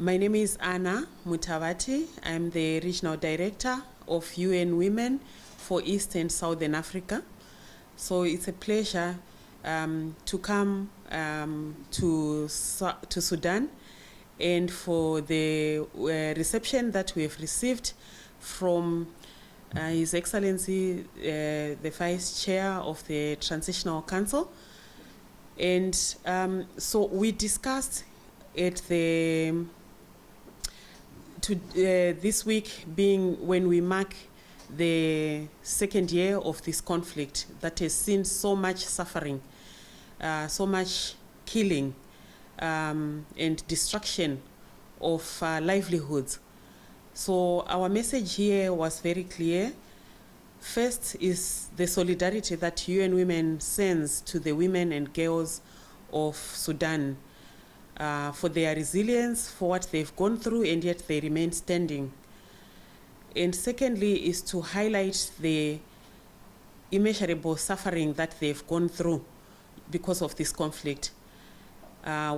My name is Anna Mutawati. I'm the Regional Director of UN Women for East and Southern Africa. So it's a pleasure to come to Sudan, and for the reception that we have received from His Excellency, the Vice Chair of the Transitional Council. And so we discussed at the this week being when we mark the second year of this conflict that has seen so much suffering, so much killing and destruction of livelihoods. So our message here was very clear. First is the solidarity that UN Women sends to the women and girls of Sudan for their resilience, for what they've gone through, and yet they remain standing. And secondly is to highlight the immeasurable suffering that they've gone through because of this conflict.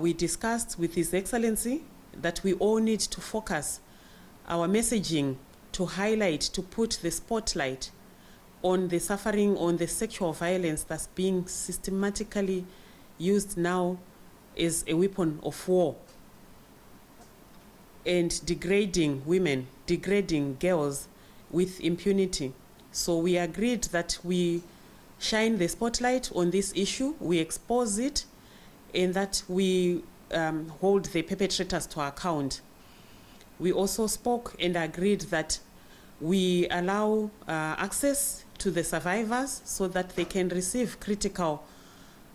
We discussed with His Excellency that we all need to focus our messaging to highlight, to put the spotlight on the suffering, on the sexual violence that's being systematically used now as a weapon of war, and degrading women, degrading girls with impunity. So we agreed that we shine the spotlight on this issue, we expose it, and that we hold the perpetrators to account. We also spoke and agreed that we allow access to the survivors so that they can receive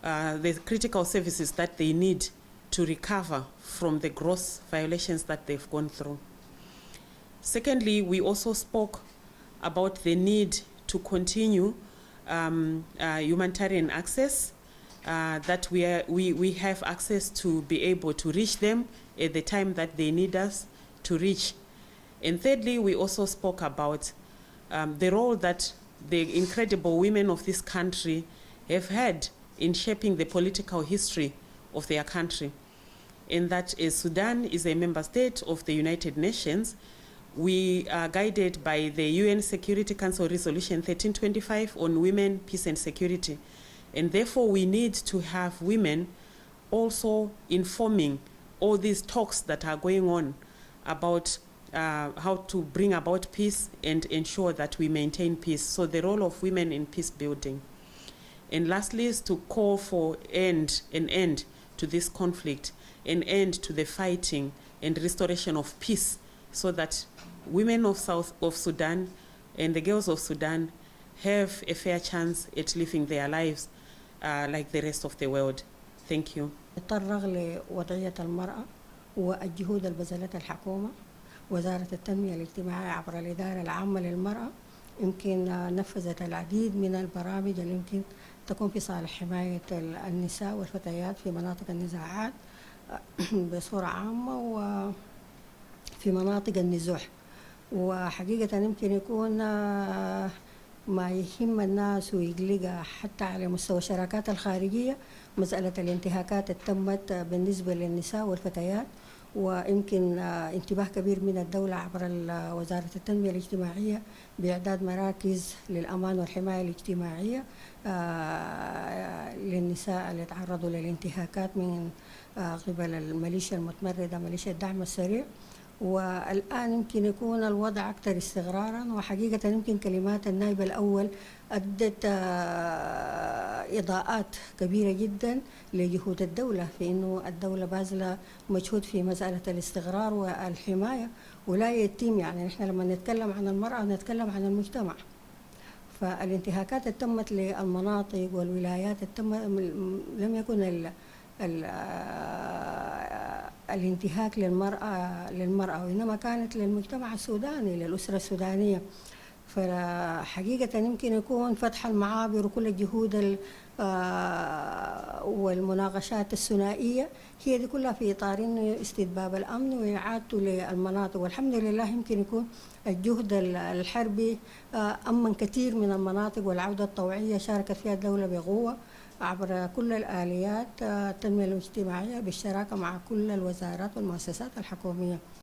the critical services that they need to recover from the gross violations that they've gone through. Secondly, we also spoke about the need to continue humanitarian access, that we have access to be able to reach them at the time that they need us to reach. And thirdly, we also spoke about the role that the incredible women of this country have had in shaping the political history of their country. And that is, Sudan is a member state of the United Nations. We are guided by the UN Security Council Resolution 1325 on women, peace and security. And therefore we need to have women also informing all these talks that are going on about how to bring about peace and ensure that we maintain peace. So the role of women in peace building. And lastly is to call for an end to this conflict, an end to the fighting and restoration of peace, so that women of Sudan and the girls of Sudan have a fair chance at living their lives like the rest of the world. Thank you. نتطرق لوضعية المرأة والجهود اللي بذلتها الحكومة، وزارة التنمية الاجتماعية عبر الإدارة العامة للمرأة يمكن نفذت العديد من البرامج اللي يمكن تكون في صالح حماية النساء والفتيات في مناطق النزاعات بصورة عامة وفي مناطق النزوح. وحقيقة يمكن يكون ما يهم الناس ويقلقها حتى على مستوى الشراكات الخارجية مسألة الانتهاكات التمت بالنسبة للنساء والفتيات، ويمكن انتباه كبير من الدولة عبر وزارة التنمية الاجتماعية بإعداد مراكز للأمان والحماية الاجتماعية للنساء اللي تعرضوا للانتهاكات من قبل الميليشيا المتمردة، ميليشيا الدعم السريع. والآن يمكن يكون الوضع أكثر استقرارا، وحقيقة يمكن كلمات النائب الأول أدت إضاءات كبيرة جدا لجهود الدولة في إنه الدولة باذلة مجهود في مسألة الاستقرار والحماية، ولا يتم يعني نحن لما نتكلم عن المرأة نتكلم عن المجتمع. فالانتهاكات التمت للمناطق والولايات لم يكن الانتهاك للمرأة وإنما كانت للمجتمع السوداني، للأسرة السودانية. فحقيقة يمكن يكون فتح المعابر وكل الجهود والمناقشات الثنائية هي دي كلها في إطار استتباب الأمن وإعادته للمناطق. والحمد لله يمكن يكون الجهد الحربي أمن كثير من المناطق، والعودة الطوعية شاركت فيها الدولة بقوة عبر كل الآليات التنمية الاجتماعية بالشراكة مع كل الوزارات والمؤسسات الحكومية.